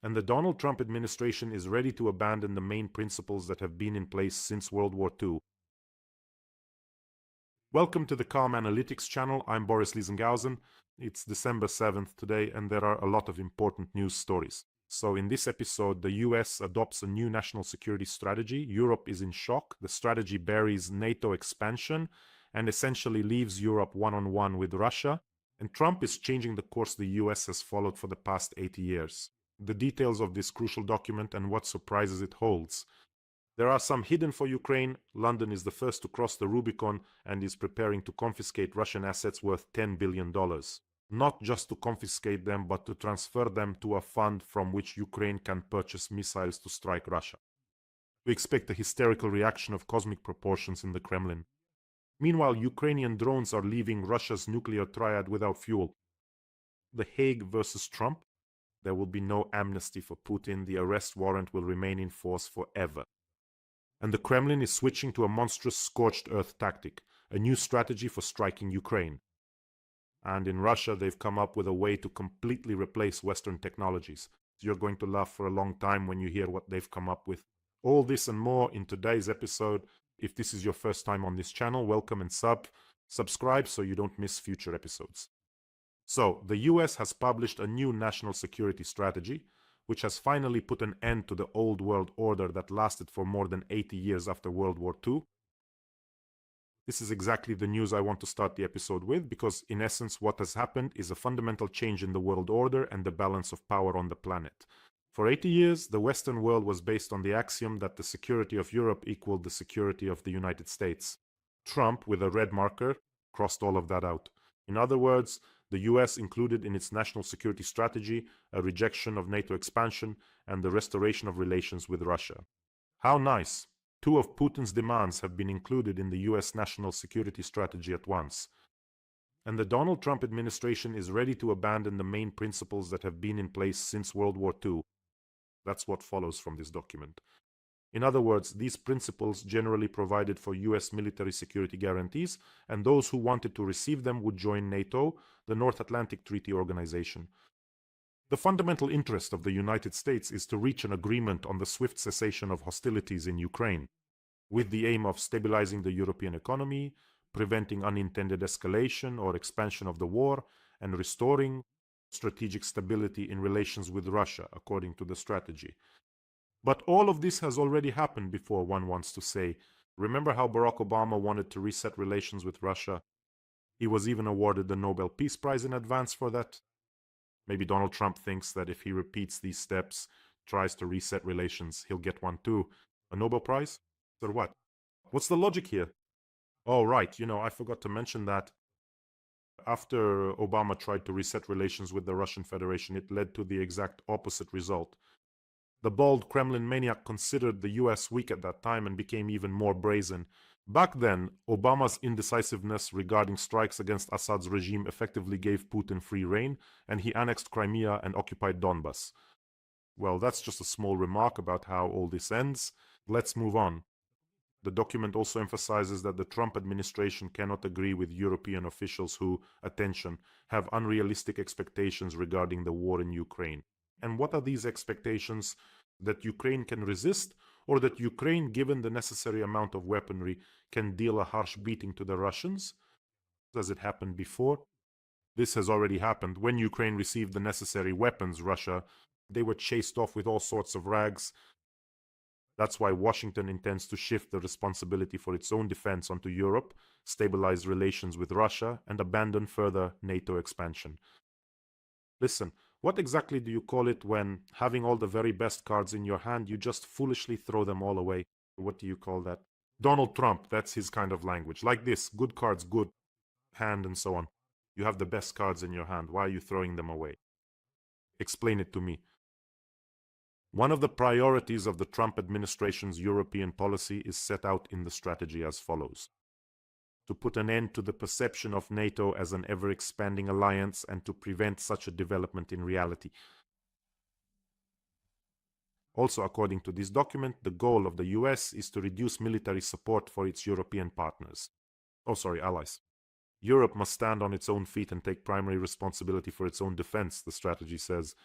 And the Donald Trump administration is ready to abandon the main principles that have been in place since World War II. Welcome to the Calm Analytics channel. I'm Boris Liesenghausen. It's December 7th today, and there are a lot of important news stories. So in this episode, the US adopts a new national security strategy. Europe is in shock. The strategy buries NATO expansion and essentially leaves Europe one-on-one with Russia. And Trump is changing the course the US has followed for the past 80 years. The details of this crucial document and what surprises it holds. There are some hidden for Ukraine. London is the first to cross the Rubicon and is preparing to confiscate Russian assets worth $10 billion. Not just to confiscate them, but to transfer them to a fund from which Ukraine can purchase missiles to strike Russia. We expect a hysterical reaction of cosmic proportions in the Kremlin. Meanwhile, Ukrainian drones are leaving Russia's nuclear triad without fuel. The Hague versus Trump. There will be no amnesty for Putin. The arrest warrant will remain in force forever. And the Kremlin is switching to a monstrous scorched earth tactic, a new strategy for striking Ukraine. And in Russia, they've come up with a way to completely replace Western technologies. You're going to laugh for a long time when you hear what they've come up with. All this and more in today's episode. If this is your first time on this channel, welcome and subscribe so you don't miss future episodes. So, the US has published a new national security strategy, which has finally put an end to the old world order that lasted for more than 80 years after World War II. This is exactly the news I want to start the episode with, because in essence what has happened is a fundamental change in the world order and the balance of power on the planet. For 80 years, the Western world was based on the axiom that the security of Europe equaled the security of the United States. Trump, with a red marker, crossed all of that out. In other words, the US included in its national security strategy a rejection of NATO expansion and the restoration of relations with Russia. How nice! Two of Putin's demands have been included in the US national security strategy at once. And the Donald Trump administration is ready to abandon the main principles that have been in place since World War II. That's what follows from this document. In other words, these principles generally provided for US military security guarantees, and those who wanted to receive them would join NATO, the North Atlantic Treaty Organization. The fundamental interest of the United States is to reach an agreement on the swift cessation of hostilities in Ukraine, with the aim of stabilizing the European economy, preventing unintended escalation or expansion of the war, and restoring strategic stability in relations with Russia, according to the strategy. But all of this has already happened before, one wants to say. Remember how Barack Obama wanted to reset relations with Russia? He was even awarded the Nobel Peace Prize in advance for that. Maybe Donald Trump thinks that if he repeats these steps, tries to reset relations, he'll get one too. A Nobel Prize? Or what? What's the logic here? Oh, right, I forgot to mention that after Obama tried to reset relations with the Russian Federation, it led to the exact opposite result. The bald Kremlin maniac considered the US weak at that time and became even more brazen. Back then, Obama's indecisiveness regarding strikes against Assad's regime effectively gave Putin free rein, and he annexed Crimea and occupied Donbas. Well, that's just a small remark about how all this ends. Let's move on. The document also emphasizes that the Trump administration cannot agree with European officials who, attention, have unrealistic expectations regarding the war in Ukraine. And what are these expectations? That Ukraine can resist, or that Ukraine, given the necessary amount of weaponry, can deal a harsh beating to the Russians? As it happened before? This has already happened. When Ukraine received the necessary weapons, they were chased off with all sorts of rags. That's why Washington intends to shift the responsibility for its own defense onto Europe, stabilize relations with Russia, and abandon further NATO expansion. Listen, what exactly do you call it when, having all the very best cards in your hand, you just foolishly throw them all away? What do you call that? Donald Trump, that's his kind of language. Like this, good cards, good hand, and so on. You have the best cards in your hand. Why are you throwing them away? Explain it to me. One of the priorities of the Trump administration's European policy is set out in the strategy as follows: to put an end to the perception of NATO as an ever-expanding alliance and to prevent such a development in reality. Also, according to this document, the goal of the US is to reduce military support for its European partners. Allies. Europe must stand on its own feet and take primary responsibility for its own defense, the strategy says.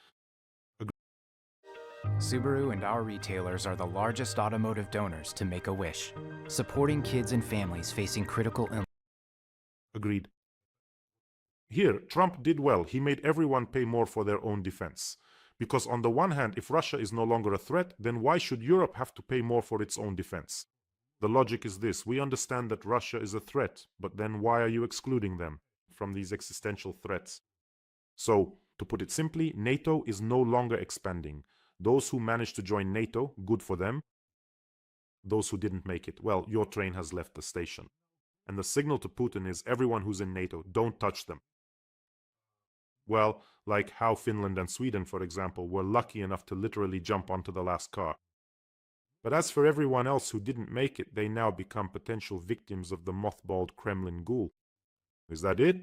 Subaru and our retailers are the largest automotive donors to Make-A-Wish, supporting kids and families facing critical illness. Agreed. Here, Trump did well. He made everyone pay more for their own defense. Because on the one hand, if Russia is no longer a threat, then why should Europe have to pay more for its own defense? The logic is this: we understand that Russia is a threat, but then why are you excluding them from these existential threats? So, to put it simply, NATO is no longer expanding. Those who managed to join NATO, good for them. Those who didn't make it, well, your train has left the station. And the signal to Putin is everyone who's in NATO, don't touch them. Well, like how Finland and Sweden, for example, were lucky enough to literally jump onto the last car. But as for everyone else who didn't make it, they now become potential victims of the mothballed Kremlin ghoul. Is that it?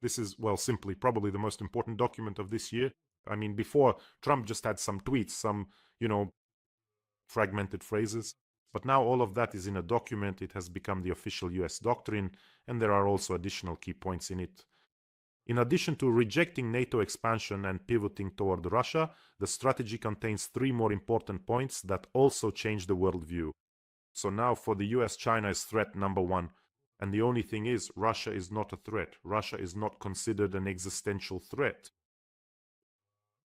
This is, well, simply probably the most important document of this year. I mean, before, Trump just had some tweets, some, fragmented phrases. But now all of that is in a document. It has become the official US doctrine, and there are also additional key points in it. In addition to rejecting NATO expansion and pivoting toward Russia, the strategy contains 3 more important points that also change the worldview. So now for the US, China is threat number 1. And the only thing is, Russia is not a threat. Russia is not considered an existential threat.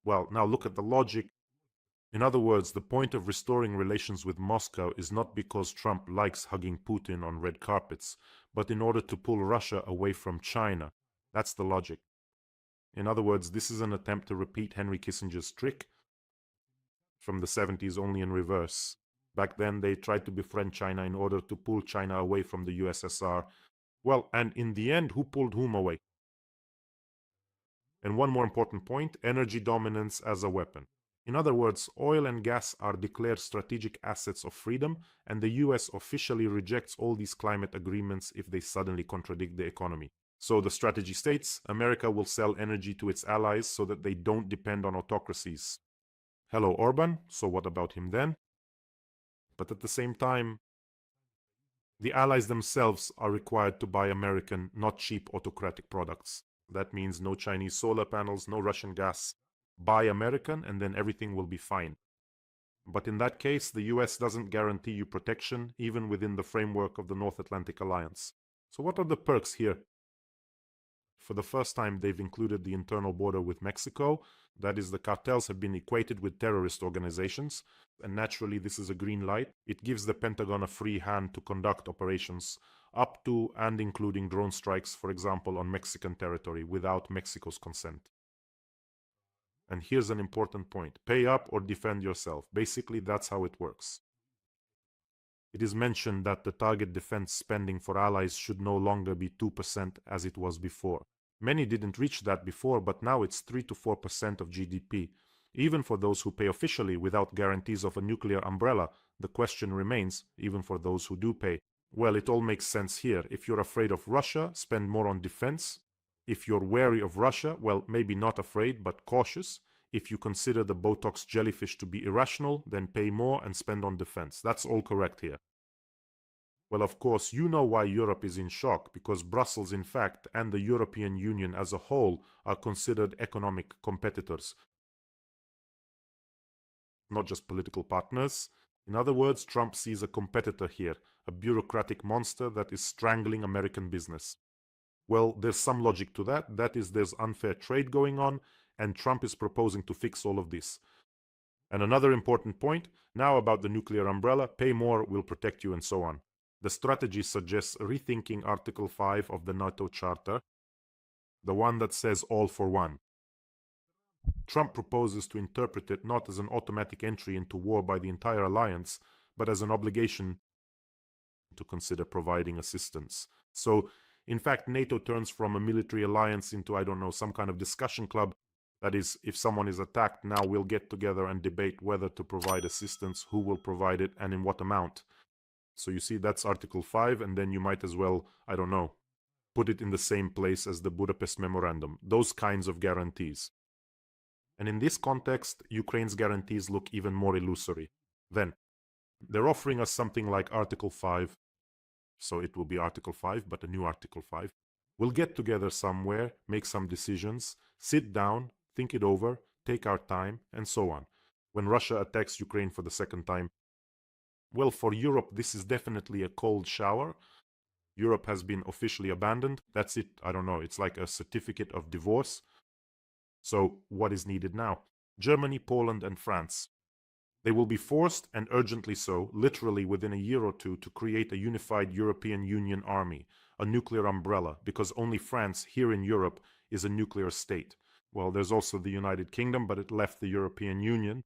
Well, now look at the logic. In other words, the point of restoring relations with Moscow is not because Trump likes hugging Putin on red carpets, but in order to pull Russia away from China. That's the logic. In other words, this is an attempt to repeat Henry Kissinger's trick from the 70s, only in reverse. Back then, they tried to befriend China in order to pull China away from the USSR. Well, and in the end, who pulled whom away? And one more important point, energy dominance as a weapon. In other words, oil and gas are declared strategic assets of freedom, and the US officially rejects all these climate agreements if they suddenly contradict the economy. So the strategy states, America will sell energy to its allies so that they don't depend on autocracies. Hello, Orban, so what about him then? But at the same time, the allies themselves are required to buy American, not cheap autocratic products. That means no Chinese solar panels, no Russian gas. Buy American and then everything will be fine. But in that case, the US doesn't guarantee you protection, even within the framework of the North Atlantic Alliance. So what are the perks here? For the first time, they've included the internal border with Mexico. That is, the cartels have been equated with terrorist organizations. And naturally, this is a green light. It gives the Pentagon a free hand to conduct operations up to and including drone strikes, for example, on Mexican territory without Mexico's consent. And here's an important point. Pay up or defend yourself. Basically, that's how it works. It is mentioned that the target defense spending for allies should no longer be 2% as it was before. Many didn't reach that before, but now it's 3 to 4% of GDP. Even for those who pay officially without guarantees of a nuclear umbrella, the question remains, even for those who do pay. Well, it all makes sense here. If you're afraid of Russia, spend more on defense. If you're wary of Russia, well, maybe not afraid, but cautious. If you consider the Botox jellyfish to be irrational, then pay more and spend on defense. That's all correct here. Well, of course, you know why Europe is in shock, because Brussels, in fact, and the European Union as a whole are considered economic competitors, not just political partners. In other words, Trump sees a competitor here, a bureaucratic monster that is strangling American business. Well, there's some logic to that. That is, there's unfair trade going on, and Trump is proposing to fix all of this. And another important point, now about the nuclear umbrella, pay more, will protect you, and so on. The strategy suggests rethinking Article 5 of the NATO Charter, the one that says all for one. Trump proposes to interpret it not as an automatic entry into war by the entire alliance, but as an obligation to consider providing assistance. So, in fact, NATO turns from a military alliance into, I don't know, some kind of discussion club. That is, if someone is attacked, now we'll get together and debate whether to provide assistance, who will provide it, and in what amount. So you see, that's Article 5, and then you might as well, I don't know, put it in the same place as the Budapest Memorandum. Those kinds of guarantees. And in this context, Ukraine's guarantees look even more illusory. Then, they're offering us something like Article 5, so it will be Article 5, but a new Article 5. We'll get together somewhere, make some decisions, sit down, think it over, take our time, and so on. when Russia attacks Ukraine for the second time? Well, for Europe, this is definitely a cold shower. Europe has been officially abandoned. That's it. I don't know. It's like a certificate of divorce. So what is needed now? Germany, Poland, and France. They will be forced, and urgently so, literally within a year or two, to create a unified European Union army, a nuclear umbrella, because only France, here in Europe, is a nuclear state. Well, there's also the United Kingdom, but it left the European Union.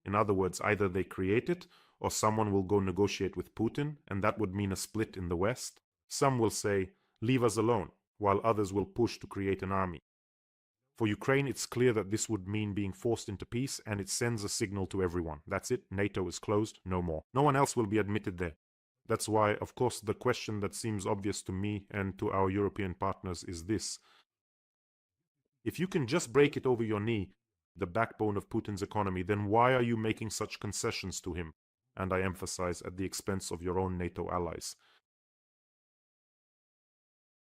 In other words, either they create it, or someone will go negotiate with Putin, and that would mean a split in the West. Some will say, leave us alone, while others will push to create an army. For Ukraine, it's clear that this would mean being forced into peace, and it sends a signal to everyone. That's it. NATO is closed. No more. No one else will be admitted there. That's why, of course, the question that seems obvious to me and to our European partners is this. If you can just break it over your knee, the backbone of Putin's economy, then why are you making such concessions to him? And I emphasize, at the expense of your own NATO allies.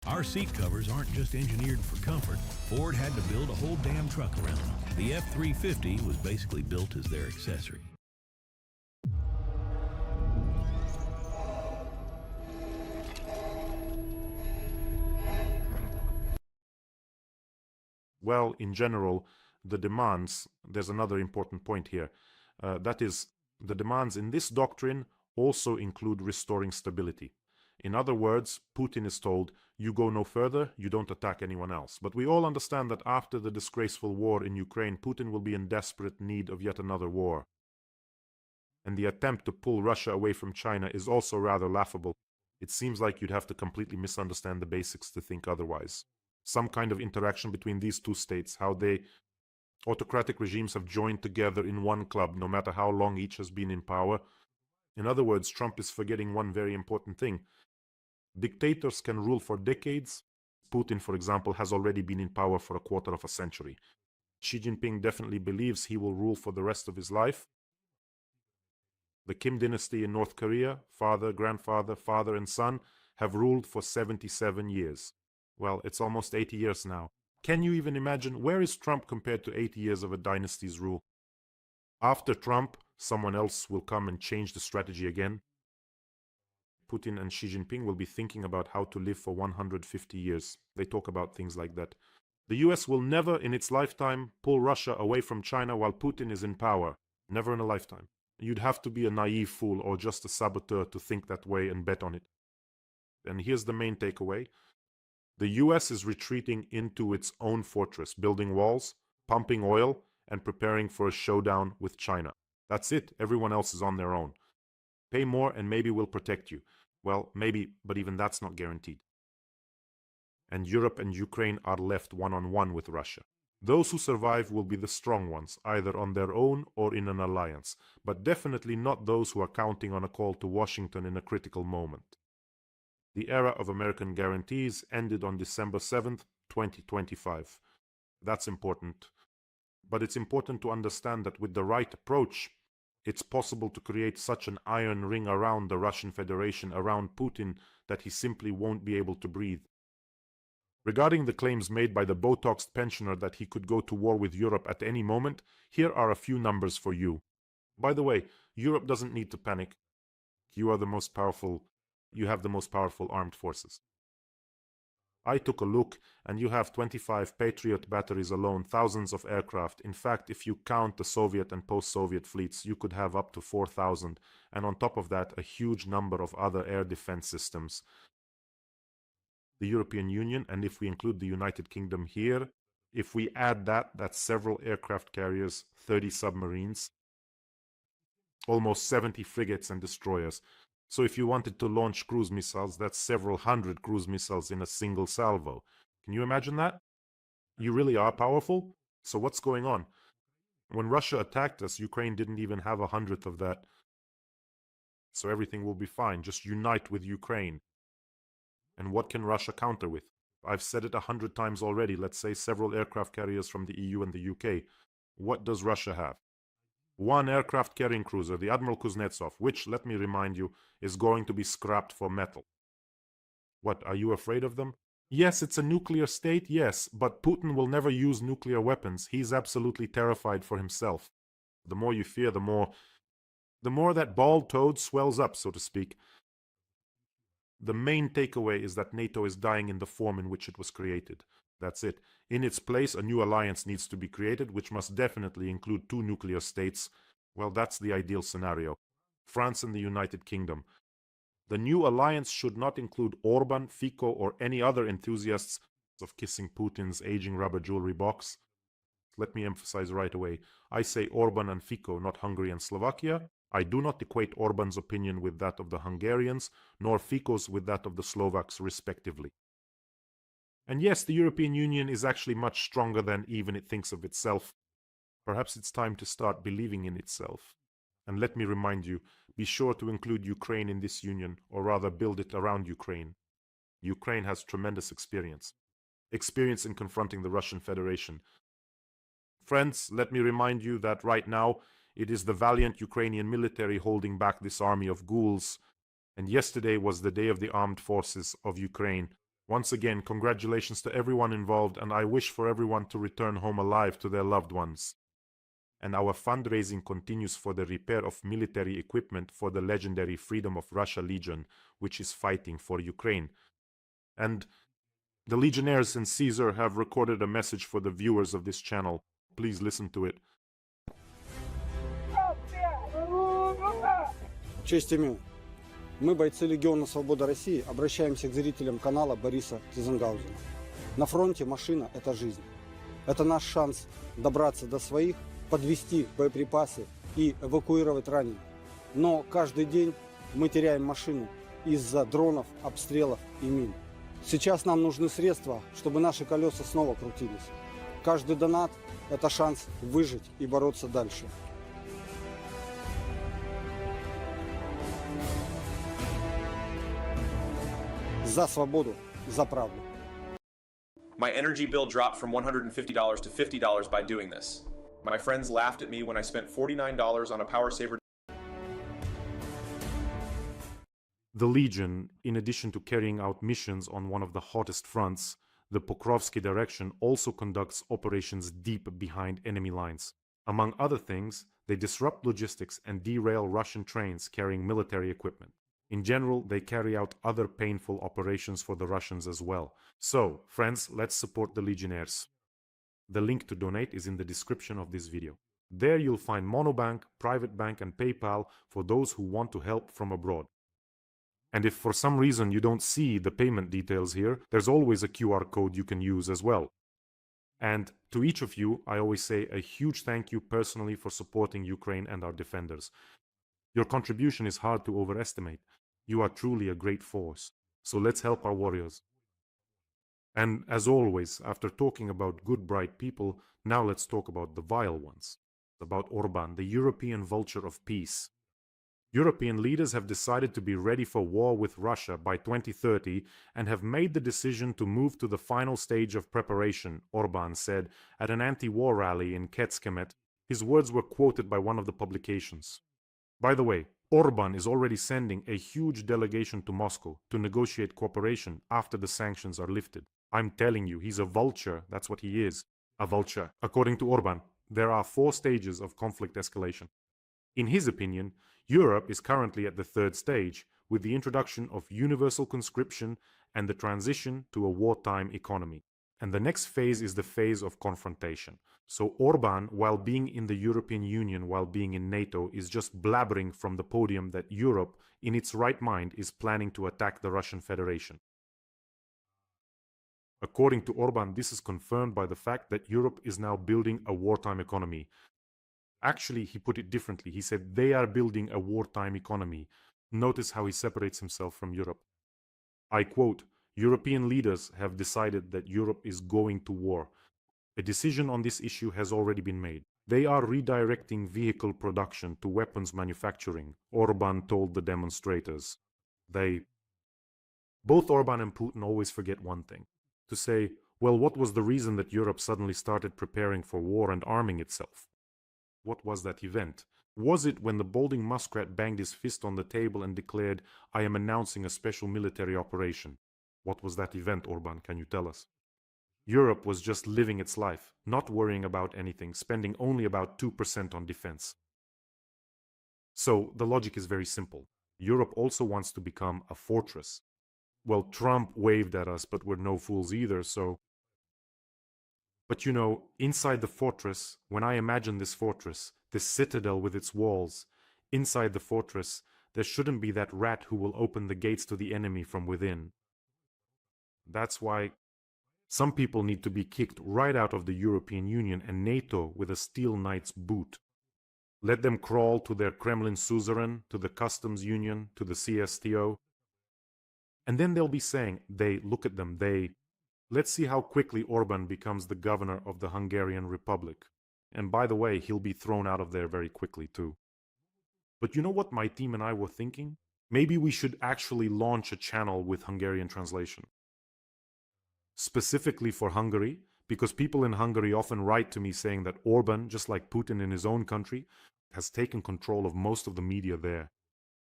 Our seat covers aren't just engineered for comfort. Ford had to build a whole damn truck around them. The F-350 was basically built as their accessory. Well, in general, the demands, there's another important point here. That is, the demands in this doctrine also include restoring stability. In other words, Putin is told, you go no further, you don't attack anyone else. But we all understand that after the disgraceful war in Ukraine, Putin will be in desperate need of yet another war. And the attempt to pull Russia away from China is also rather laughable. It seems like you'd have to completely misunderstand the basics to think otherwise. Some kind of interaction between these two states, how autocratic regimes have joined together in one club, no matter how long each has been in power. In other words, Trump is forgetting one very important thing. Dictators can rule for decades. Putin, for example, has already been in power for a quarter of a century. Xi Jinping definitely believes he will rule for the rest of his life. The Kim dynasty in North Korea, father, grandfather, father, and son, have ruled for 77 years. Well, it's almost 80 years now. Can you even imagine, where is Trump compared to 80 years of a dynasty's rule? After Trump, someone else will come and change the strategy again. Putin and Xi Jinping will be thinking about how to live for 150 years. They talk about things like that. The US will never in its lifetime pull Russia away from China while Putin is in power. Never in a lifetime. You'd have to be a naive fool or just a saboteur to think that way and bet on it. And here's the main takeaway. The US is retreating into its own fortress, building walls, pumping oil, and preparing for a showdown with China. That's it. Everyone else is on their own. Pay more and maybe we'll protect you. Well, maybe, but even that's not guaranteed. And Europe and Ukraine are left one-on-one with Russia. Those who survive will be the strong ones, either on their own or in an alliance, but definitely not those who are counting on a call to Washington in a critical moment. The era of American guarantees ended on December 7th, 2025. That's important. But it's important to understand that with the right approach, it's possible to create such an iron ring around the Russian Federation, around Putin, that he simply won't be able to breathe. Regarding the claims made by the Botoxed pensioner that he could go to war with Europe at any moment, here are a few numbers for you. By the way, Europe doesn't need to panic. You have the most powerful armed forces. I took a look, and you have 25 Patriot batteries alone, thousands of aircraft. In fact, if you count the Soviet and post-Soviet fleets, you could have up to 4,000, and on top of that, a huge number of other air defense systems. The European Union, and if we include the United Kingdom here, if we add that, that's several aircraft carriers, 30 submarines, almost 70 frigates and destroyers. So if you wanted to launch cruise missiles, that's several hundred cruise missiles in a single salvo. Can you imagine that? You really are powerful? So what's going on? When Russia attacked us, Ukraine didn't even have 100th of that. So everything will be fine. Just unite with Ukraine. And what can Russia counter with? I've said it 100 times already. Let's say several aircraft carriers from the EU and the UK. What does Russia have? One aircraft carrying cruiser, the Admiral Kuznetsov, which, let me remind you, is going to be scrapped for metal. What, are you afraid of them? Yes, it's a nuclear state, yes, but Putin will never use nuclear weapons. He's absolutely terrified for himself. The more you fear, the more that bald toad swells up, so to speak. The main takeaway is that NATO is dying in the form in which it was created. That's it. In its place, a new alliance needs to be created, which must definitely include 2 nuclear states. Well, that's the ideal scenario. France and the United Kingdom. The new alliance should not include Orban, Fico, or any other enthusiasts of kissing Putin's aging rubber jewelry box. Let me emphasize right away. I say Orban and Fico, not Hungary and Slovakia. I do not equate Orban's opinion with that of the Hungarians, nor Fico's with that of the Slovaks, respectively. And yes, the European Union is actually much stronger than even it thinks of itself. Perhaps it's time to start believing in itself. And let me remind you, be sure to include Ukraine in this union, or rather build it around Ukraine. Ukraine has tremendous experience in confronting the Russian Federation. Friends, let me remind you that right now, it is the valiant Ukrainian military holding back this army of ghouls. And yesterday was the Day of the Armed Forces of Ukraine. Once again, congratulations to everyone involved, and I wish for everyone to return home alive to their loved ones. And our fundraising continues for the repair of military equipment for the legendary Freedom of Russia Legion, which is fighting for Ukraine. And the Legionnaires and Caesar have recorded a message for the viewers of this channel. Please listen to it. Честь имею. Мы, бойцы Легиона Свобода России, обращаемся к зрителям канала Бориса Тизенгаузена. На фронте машина – это жизнь. Это наш шанс добраться до своих, подвести боеприпасы и эвакуировать раненых. Но каждый день мы теряем машину из-за дронов, обстрелов и мин. Сейчас нам нужны средства, чтобы наши колеса снова крутились. Каждый донат – это шанс выжить и бороться дальше. За свободу, за правду. My energy bill dropped from $150 to $50 by doing this. My friends laughed at me when I spent $49 on a power saver. The Legion, in addition to carrying out missions on one of the hottest fronts, the Pokrovsky direction also conducts operations deep behind enemy lines. Among other things, they disrupt logistics and derail Russian trains carrying military equipment. In general, they carry out other painful operations for the Russians as well. So, friends, let's support the Legionnaires. The link to donate is in the description of this video. There you'll find Monobank, Private Bank and PayPal for those who want to help from abroad. And if for some reason you don't see the payment details here, there's always a QR code you can use as well. And to each of you, I always say a huge thank you personally for supporting Ukraine and our defenders. Your contribution is hard to overestimate. You are truly a great force. So let's help our warriors. And as always, after talking about good, bright people, now let's talk about the vile ones. About Orban, the European vulture of peace. European leaders have decided to be ready for war with Russia by 2030 and have made the decision to move to the final stage of preparation, Orban said at an anti-war rally in Kecskemét. His words were quoted by one of the publications. By the way, Orban is already sending a huge delegation to Moscow to negotiate cooperation after the sanctions are lifted. I'm telling you, he's a vulture, that's what he is. A vulture. According to Orban, there are 4 stages of conflict escalation. In his opinion, Europe is currently at the 3rd stage, with the introduction of universal conscription and the transition to a wartime economy. And the next phase is the phase of confrontation. So Orban, while being in the European Union, while being in NATO, is just blabbering from the podium that Europe, in its right mind, is planning to attack the Russian Federation. According to Orban, this is confirmed by the fact that Europe is now building a wartime economy. Actually, he put it differently. He said they are building a wartime economy. Notice how he separates himself from Europe. I quote, European leaders have decided that Europe is going to war. A decision on this issue has already been made. They are redirecting vehicle production to weapons manufacturing, Orban told the demonstrators. Both Orban and Putin always forget one thing. To say, well, what was the reason that Europe suddenly started preparing for war and arming itself? What was that event? Was it when the balding muskrat banged his fist on the table and declared, I am announcing a special military operation? What was that event, Orban? Can you tell us? Europe was just living its life, not worrying about anything, spending only about 2% on defense. So the logic is very simple. Europe also wants to become a fortress. Well, Trump waved at us, but we're no fools either, so... But you know, inside the fortress, when I imagine this fortress, this citadel with its walls, inside the fortress, there shouldn't be that rat who will open the gates to the enemy from within. That's why some people need to be kicked right out of the European Union and NATO with a steel knight's boot. Let them crawl to their Kremlin suzerain, to the customs union, to the CSTO. And then they'll be saying, look at them, let's see how quickly Orban becomes the governor of the Hungarian Republic. And by the way, he'll be thrown out of there very quickly too. But you know what my team and I were thinking? Maybe we should actually launch a channel with Hungarian translation. Specifically for Hungary, because people in Hungary often write to me saying that Orban, just like Putin in his own country, has taken control of most of the media there.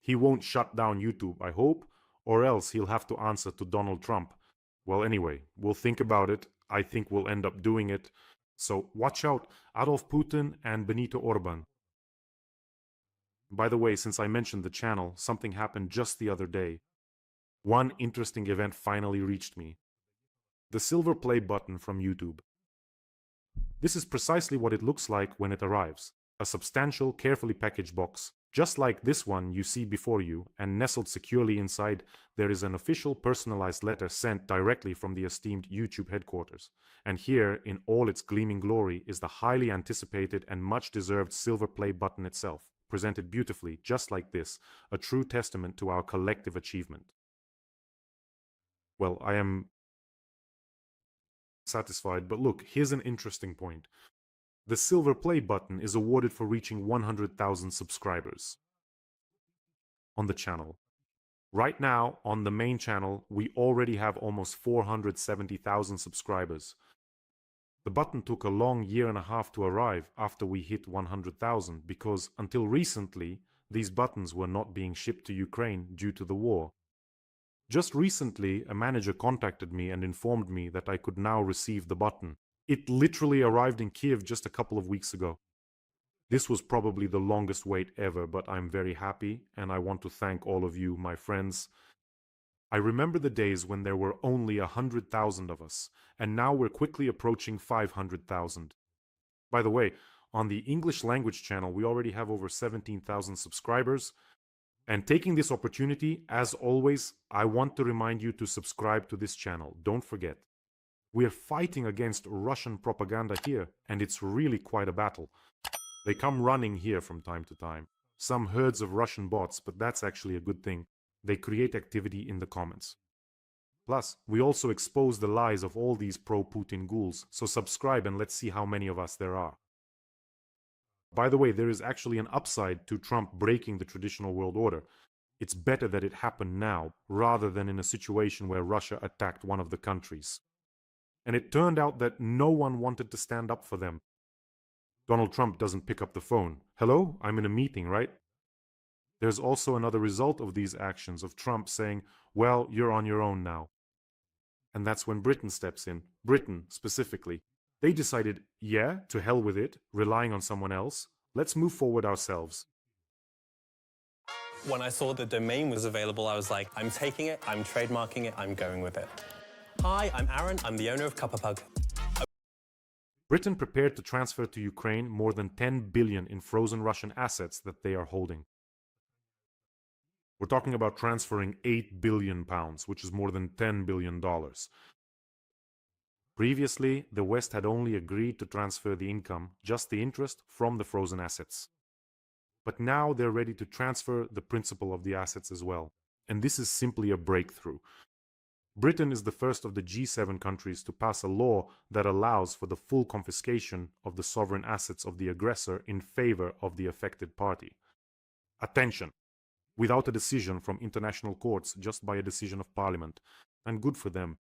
He won't shut down YouTube, I hope, or else he'll have to answer to Donald Trump. Well, anyway, we'll think about it. I think we'll end up doing it. So watch out, Adolf Putin and Benito Orban. By the way, since I mentioned the channel, something happened just the other day. One interesting event finally reached me. The silver play button from YouTube. This is precisely what it looks like when it arrives. A substantial, carefully packaged box. Just like this one you see before you, and nestled securely inside, there is an official personalized letter sent directly from the esteemed YouTube headquarters. And here, in all its gleaming glory, is the highly anticipated and much-deserved silver play button itself, presented beautifully, just like this, a true testament to our collective achievement. Well, I am satisfied, but look, here's an interesting point. The silver play button is awarded for reaching 100,000 subscribers on the channel. Right now, on the main channel, we already have almost 470,000 subscribers. The button took a long year and a half to arrive after we hit 100,000 because until recently, these buttons were not being shipped to Ukraine due to the war. Just recently, a manager contacted me and informed me that I could now receive the button. It literally arrived in Kiev just a couple of weeks ago. This was probably the longest wait ever, but I'm very happy, and I want to thank all of you, my friends. I remember the days when there were only 100,000 of us, and now we're quickly approaching 500,000. By the way, on the English language channel, we already have over 17,000 subscribers. And taking this opportunity, as always, I want to remind you to subscribe to this channel. Don't forget. We're fighting against Russian propaganda here, and it's really quite a battle. They come running here from time to time. Some herds of Russian bots, but that's actually a good thing. They create activity in the comments. Plus, we also expose the lies of all these pro-Putin ghouls, so subscribe and let's see how many of us there are. By the way, there is actually an upside to Trump breaking the traditional world order. It's better that it happened now, rather than in a situation where Russia attacked one of the countries. And it turned out that no one wanted to stand up for them. Donald Trump doesn't pick up the phone. Hello? I'm in a meeting, right? There's also another result of these actions of Trump saying, well, you're on your own now. And that's when Britain steps in. Britain, specifically. They decided, yeah, to hell with it, relying on someone else. Let's move forward ourselves. When I saw the domain was available, I was like, I'm taking it, I'm trademarking it, I'm going with it. Hi, I'm Aaron, I'm the owner of Cupperpug. Britain prepared to transfer to Ukraine more than 10 billion in frozen Russian assets that they are holding. We're talking about transferring 8 billion pounds, which is more than $10 billion. Previously, the West had only agreed to transfer the income, just the interest, from the frozen assets. But now they're ready to transfer the principal of the assets as well. And this is simply a breakthrough. Britain is the first of the G7 countries to pass a law that allows for the full confiscation of the sovereign assets of the aggressor in favor of the affected party. Attention! Without a decision from international courts, just by a decision of parliament. And good for them.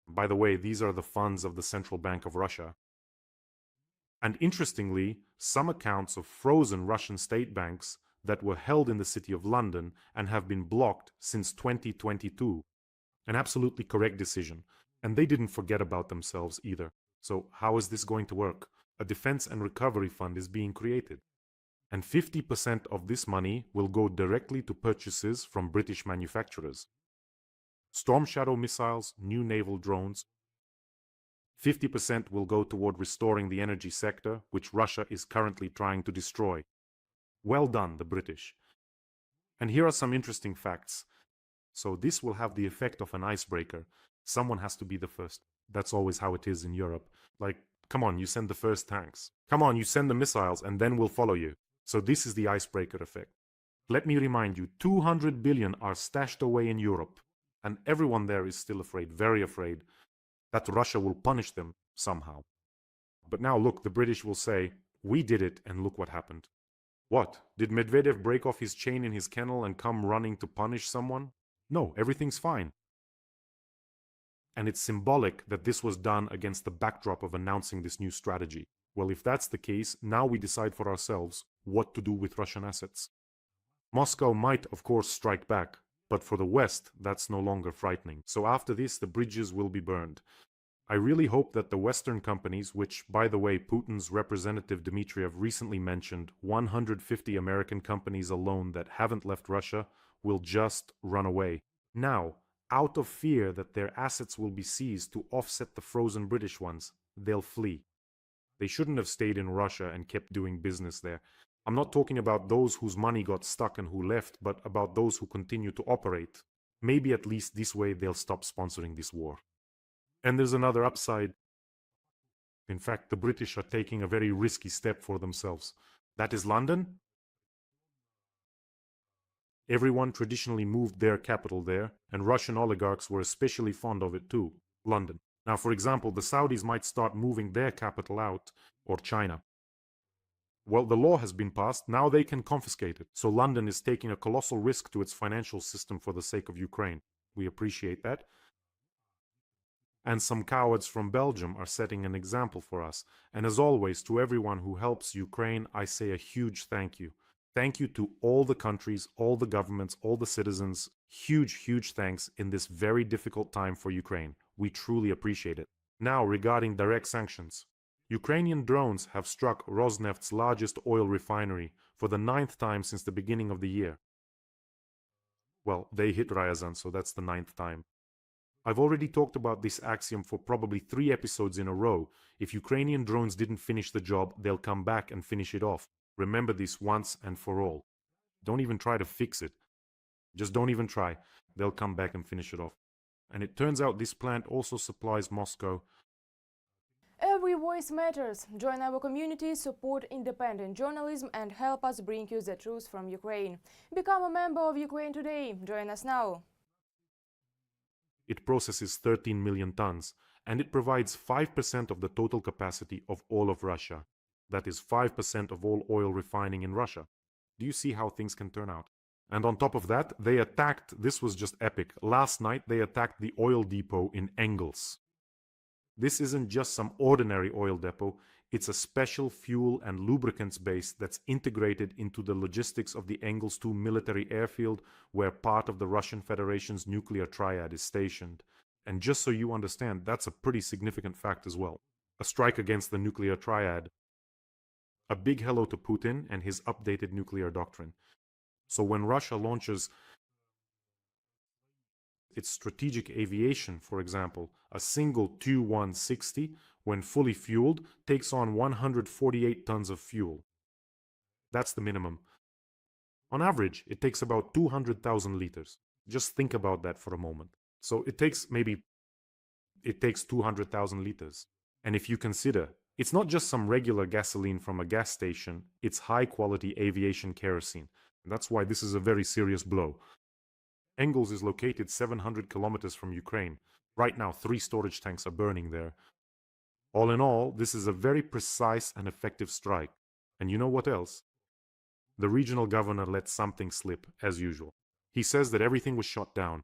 By the way, these are the funds of the Central Bank of Russia. And interestingly, some accounts of frozen Russian state banks that were held in the city of London and have been blocked since 2022. An absolutely correct decision. And they didn't forget about themselves either. So how is this going to work? A defense and recovery fund is being created. And 50% of this money will go directly to purchases from British manufacturers. Storm Shadow missiles, new naval drones. 50% will go toward restoring the energy sector, which Russia is currently trying to destroy. Well done, the British. And here are some interesting facts. So this will have the effect of an icebreaker. Someone has to be the first. That's always how it is in Europe. Like, come on, you send the first tanks. Come on, you send the missiles, and then we'll follow you. So this is the icebreaker effect. Let me remind you, 200 billion are stashed away in Europe. And everyone there is still afraid, very afraid, that Russia will punish them somehow. But now look, the British will say, we did it, and look what happened. What? Did Medvedev break off his chain in his kennel and come running to punish someone? No, everything's fine. And it's symbolic that this was done against the backdrop of announcing this new strategy. Well, if that's the case, now we decide for ourselves what to do with Russian assets. Moscow might, of course, strike back, but for the West, that's no longer frightening. So after this, the bridges will be burned. I really hope that the Western companies, which, by the way, Putin's representative Dmitriev recently mentioned, 150 American companies alone that haven't left Russia, will just run away. Now, out of fear that their assets will be seized to offset the frozen British ones, they'll flee. They shouldn't have stayed in Russia and kept doing business there. I'm not talking about those whose money got stuck and who left, but about those who continue to operate. Maybe at least this way they'll stop sponsoring this war. And there's another upside. In fact, the British are taking a very risky step for themselves. That is London. Everyone traditionally moved their capital there, and Russian oligarchs were especially fond of it too, London. Now, for example, the Saudis might start moving their capital out, or China. Well, the law has been passed, now they can confiscate it. So London is taking a colossal risk to its financial system for the sake of Ukraine. We appreciate that. And some cowards from Belgium are setting an example for us. And as always, to everyone who helps Ukraine, I say a huge thank you. Thank you to all the countries, all the governments, all the citizens. Huge, huge thanks in this very difficult time for Ukraine. We truly appreciate it. Now, regarding direct sanctions. Ukrainian drones have struck Rosneft's largest oil refinery for the 9th time since the beginning of the year. Well, they hit Ryazan, so that's the 9th time. I've already talked about this axiom for probably 3 episodes in a row. If Ukrainian drones didn't finish the job, they'll come back and finish it off. Remember this once and for all. Don't even try to fix it. Just don't even try. They'll come back and finish it off. And it turns out this plant also supplies Moscow. Every voice matters. Join our community, support independent journalism and help us bring you the truth from Ukraine. Become a member of Ukraine Today. Join us now. It processes 13 million tons, and it provides 5% of the total capacity of all of Russia. That is 5% of all oil refining in Russia. Do you see how things can turn out? And on top of that, they attacked, this was just epic, last night they attacked the oil depot in Engels. This isn't just some ordinary oil depot, it's a special fuel and lubricants base that's integrated into the logistics of the Engels 2 military airfield, where part of the Russian Federation's nuclear triad is stationed. And just so you understand, that's a pretty significant fact as well. A strike against the nuclear triad. A big hello to Putin and his updated nuclear doctrine. So when Russia launches its strategic aviation, for example, a single Tu-160, when fully fueled, takes on 148 tons of fuel. That's the minimum. On average, it takes about 200,000 liters. Just think about that for a moment. So it takes 200,000 liters. And if you consider, it's not just some regular gasoline from a gas station, it's high-quality aviation kerosene. And that's why this is a very serious blow. Engels is located 700 kilometers from Ukraine. Right now, 3 storage tanks are burning there. All in all, this is a very precise and effective strike. And you know what else? The regional governor let something slip, as usual. He says that everything was shot down.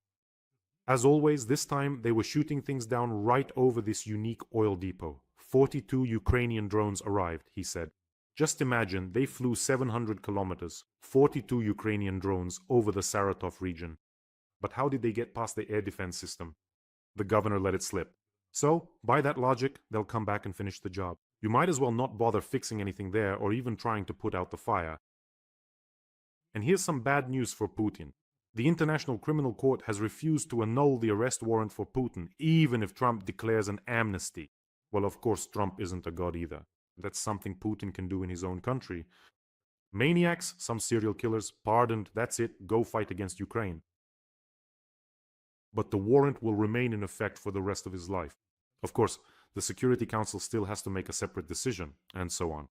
As always, this time they were shooting things down right over this unique oil depot. 42 Ukrainian drones arrived, he said. Just imagine, they flew 700 kilometers, 42 Ukrainian drones over the Saratov region. But how did they get past the air defense system? The governor let it slip. So, by that logic, they'll come back and finish the job. You might as well not bother fixing anything there or even trying to put out the fire. And here's some bad news for Putin. The International Criminal Court has refused to annul the arrest warrant for Putin, even if Trump declares an amnesty. Well, of course, Trump isn't a god either. That's something Putin can do in his own country. Maniacs, some serial killers, pardoned, that's it, go fight against Ukraine. But the warrant will remain in effect for the rest of his life. Of course, the Security Council still has to make a separate decision, and so on.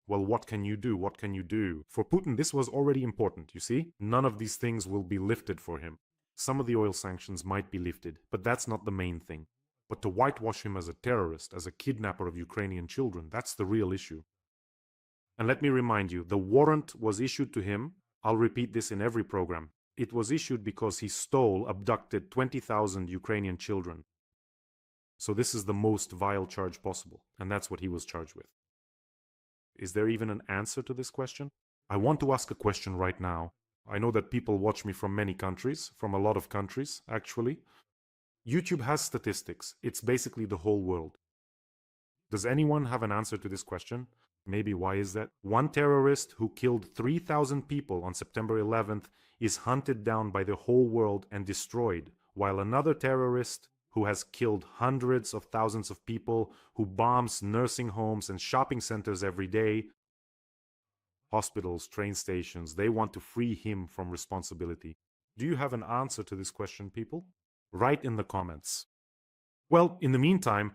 Well, what can you do? What can you do? For Putin, this was already important, you see? None of these things will be lifted for him. Some of the oil sanctions might be lifted, but that's not the main thing. But to whitewash him as a terrorist, as a kidnapper of Ukrainian children, that's the real issue. And let me remind you, the warrant was issued to him. I'll repeat this in every program. It was issued because he abducted 20,000 Ukrainian children. So this is the most vile charge possible, and that's what he was charged with. Is there even an answer to this question? I want to ask a question right now. I know that people watch me from many countries, from a lot of countries, actually. YouTube has statistics. It's basically the whole world. Does anyone have an answer to this question? Maybe why is that? One terrorist who killed 3,000 people on September 11th is hunted down by the whole world and destroyed, while another terrorist who has killed hundreds of thousands of people, who bombs nursing homes and shopping centers every day, hospitals, train stations, they want to free him from responsibility. Do you have an answer to this question, people? Write in the comments. Well, in the meantime,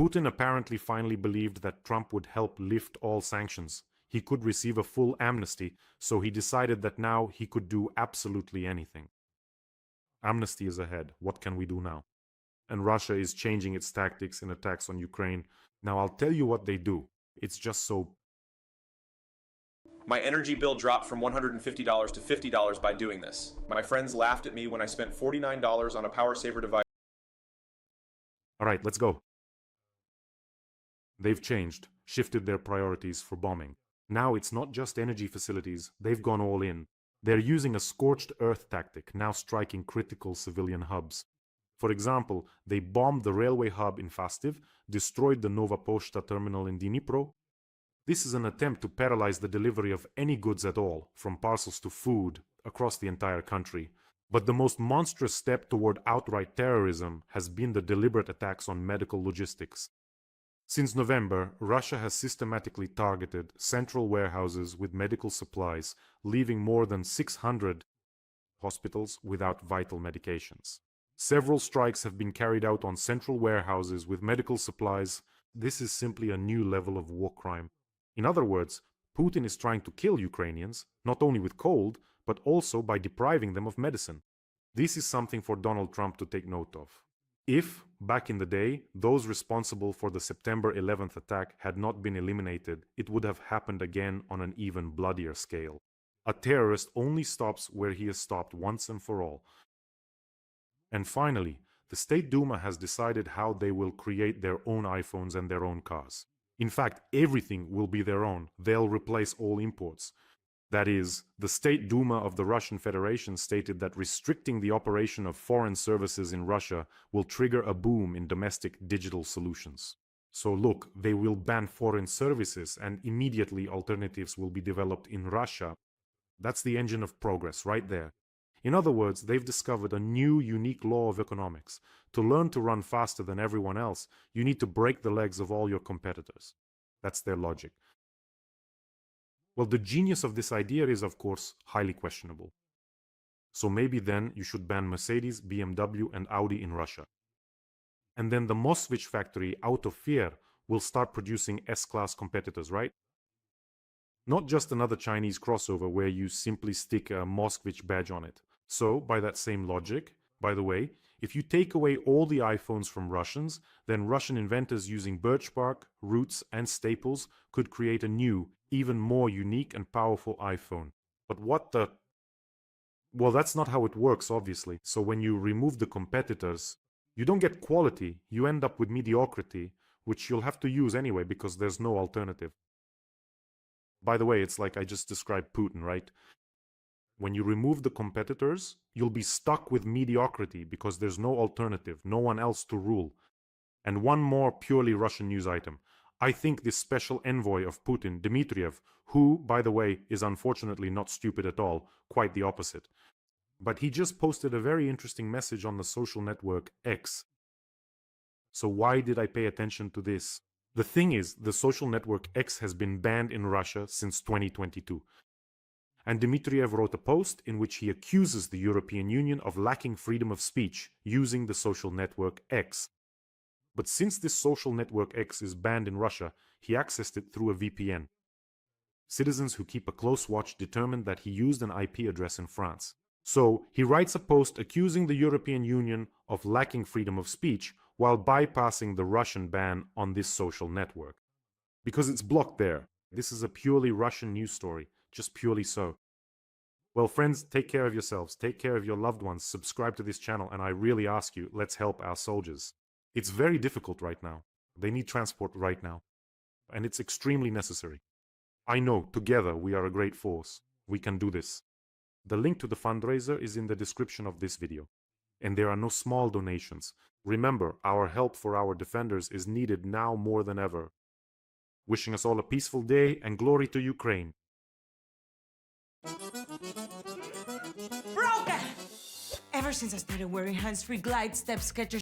Putin apparently finally believed that Trump would help lift all sanctions. He could receive a full amnesty, so he decided that now he could do absolutely anything. Amnesty is ahead. What can we do now? And Russia is changing its tactics in attacks on Ukraine. Now I'll tell you what they do. It's just so... My energy bill dropped from $150 to $50 by doing this. My friends laughed at me when I spent $49 on a power saver device. All right, let's go. They've changed, shifted their priorities for bombing. Now it's not just energy facilities, they've gone all in. They're using a scorched earth tactic, now striking critical civilian hubs. For example, they bombed the railway hub in Fastiv, destroyed the Nova Poshta terminal in Dnipro. This is an attempt to paralyze the delivery of any goods at all, from parcels to food, across the entire country. But the most monstrous step toward outright terrorism has been the deliberate attacks on medical logistics. Since November, Russia has systematically targeted central warehouses with medical supplies, leaving more than 600 hospitals without vital medications. Several strikes have been carried out on central warehouses with medical supplies. This is simply a new level of war crime. In other words, Putin is trying to kill Ukrainians, not only with cold, but also by depriving them of medicine. This is something for Donald Trump to take note of. If, back in the day, those responsible for the September 11th attack had not been eliminated, it would have happened again on an even bloodier scale. A terrorist only stops where he has stopped once and for all. And finally, the State Duma has decided how they will create their own iPhones and their own cars. In fact, everything will be their own. They'll replace all imports. That is, the State Duma of the Russian Federation stated that restricting the operation of foreign services in Russia will trigger a boom in domestic digital solutions. So look, they will ban foreign services and immediately alternatives will be developed in Russia. That's the engine of progress right there. In other words, they've discovered a new, unique law of economics. To learn to run faster than everyone else, you need to break the legs of all your competitors. That's their logic. Well, the genius of this idea is, of course, highly questionable. So maybe then you should ban Mercedes, BMW, and Audi in Russia. And then the Moskvich factory, out of fear, will start producing S-class competitors, right? Not just another Chinese crossover where you simply stick a Moskvich badge on it. So, by that same logic, by the way, if you take away all the iPhones from Russians, then Russian inventors using birch bark, roots, and staples could create a new, even more unique and powerful iPhone. But what the... Well, that's not how it works, obviously. So when you remove the competitors, you don't get quality, you end up with mediocrity, which you'll have to use anyway because there's no alternative. By the way, it's like I just described Putin, right? When you remove the competitors, you'll be stuck with mediocrity because there's no alternative, no one else to rule. And one more purely Russian news item. I think this special envoy of Putin, Dmitriev, who, by the way, is unfortunately not stupid at all, quite the opposite. But he just posted a very interesting message on the social network X. So why did I pay attention to this? The thing is, the social network X has been banned in Russia since 2022. And Dmitriev wrote a post in which he accuses the European Union of lacking freedom of speech using the social network X. But since this social network X is banned in Russia, he accessed it through a VPN. Citizens who keep a close watch determined that he used an IP address in France. So he writes a post accusing the European Union of lacking freedom of speech while bypassing the Russian ban on this social network. Because it's blocked there. This is a purely Russian news story, just purely so. Well, friends, take care of yourselves, take care of your loved ones, subscribe to this channel, and I really ask you, let's help our soldiers. It's very difficult right now. They need transport right now. And it's extremely necessary. I know, together we are a great force. We can do this. The link to the fundraiser is in the description of this video. And there are no small donations. Remember, our help for our defenders is needed now more than ever. Wishing us all a peaceful day and glory to Ukraine. Broken! Ever since I started wearing hands-free glide step Skechers